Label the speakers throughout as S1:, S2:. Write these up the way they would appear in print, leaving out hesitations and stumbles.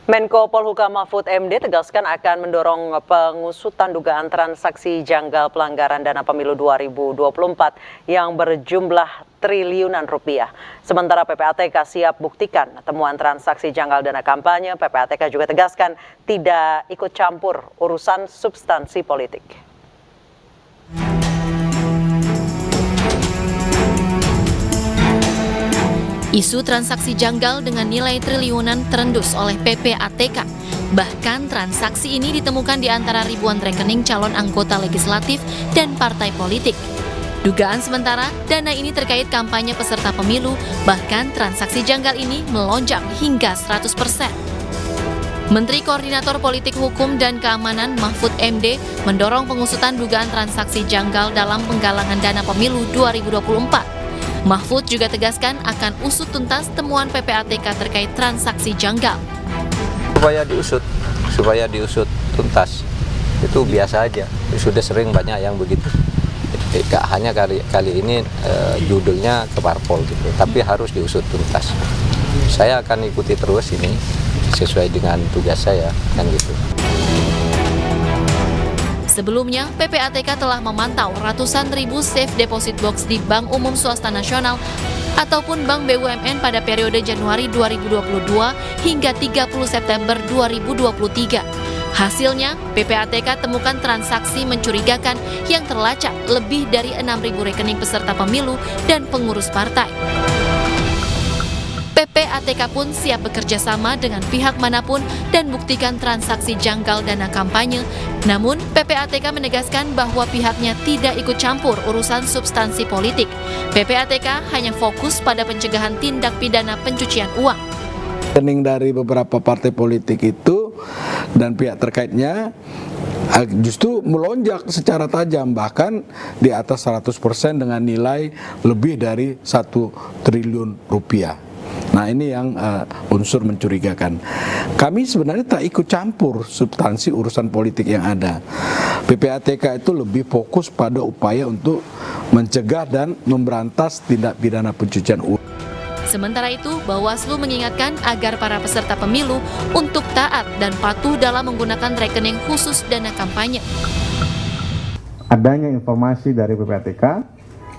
S1: Menko Polhukam Mahfud MD tegaskan akan mendorong pengusutan dugaan transaksi janggal pelanggaran dana pemilu 2024 yang berjumlah triliunan rupiah. Sementara PPATK siap buktikan temuan transaksi janggal dana kampanye. PPATK juga tegaskan tidak ikut campur urusan substansi politik.
S2: Isu transaksi janggal dengan nilai triliunan terendus oleh PPATK. Bahkan transaksi ini ditemukan di antara ribuan rekening calon anggota legislatif dan partai politik. Dugaan sementara, dana ini terkait kampanye peserta pemilu, bahkan transaksi janggal ini melonjak hingga 100%. Menteri Koordinator Politik Hukum dan Keamanan Mahfud MD mendorong pengusutan dugaan transaksi janggal dalam penggalangan dana pemilu 2024. Mahfud juga tegaskan akan usut tuntas temuan PPATK terkait transaksi janggal.
S3: Supaya diusut tuntas, itu biasa aja. Sudah sering banyak yang begitu. Gak hanya kali ini judulnya ke parpol gitu, tapi harus diusut tuntas. Saya akan ikuti terus ini sesuai dengan tugas saya, kan gitu.
S2: Sebelumnya, PPATK telah memantau ratusan ribu safe deposit box di Bank Umum Swasta Nasional ataupun Bank BUMN pada periode Januari 2022 hingga 30 September 2023. Hasilnya, PPATK temukan transaksi mencurigakan yang terlacak lebih dari 6.000 rekening peserta pemilu dan pengurus partai. PPATK pun siap bekerja sama dengan pihak manapun dan buktikan transaksi janggal dana kampanye. Namun, PPATK menegaskan bahwa pihaknya tidak ikut campur urusan substansi politik. PPATK hanya fokus pada pencegahan tindak pidana pencucian uang.
S4: Rekening dari beberapa partai politik itu dan pihak terkaitnya justru melonjak secara tajam, bahkan di atas 100% dengan nilai lebih dari 1 triliun rupiah. Nah, ini yang unsur mencurigakan. Kami sebenarnya tak ikut campur substansi urusan politik yang ada. PPATK itu lebih fokus pada upaya untuk mencegah dan memberantas tindak pidana pencucian uang.
S2: Sementara itu, Bawaslu mengingatkan agar para peserta pemilu untuk taat dan patuh dalam menggunakan rekening khusus dana kampanye.
S5: Adanya informasi dari PPATK,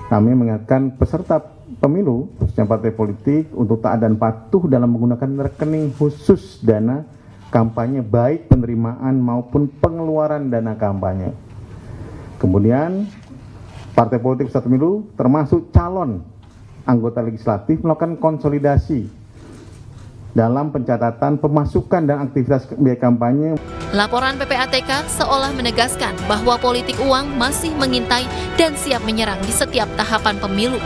S5: kami mengingatkan peserta pemilu, khususnya partai politik, untuk taat dan patuh dalam menggunakan rekening khusus dana kampanye, baik penerimaan maupun pengeluaran dana kampanye. Kemudian, partai politik peserta pemilu, termasuk calon anggota legislatif, melakukan konsolidasi dalam pencatatan pemasukan dan aktivitas biaya kampanye.
S2: Laporan PPATK seolah menegaskan bahwa politik uang masih mengintai dan siap menyerang di setiap tahapan pemilu.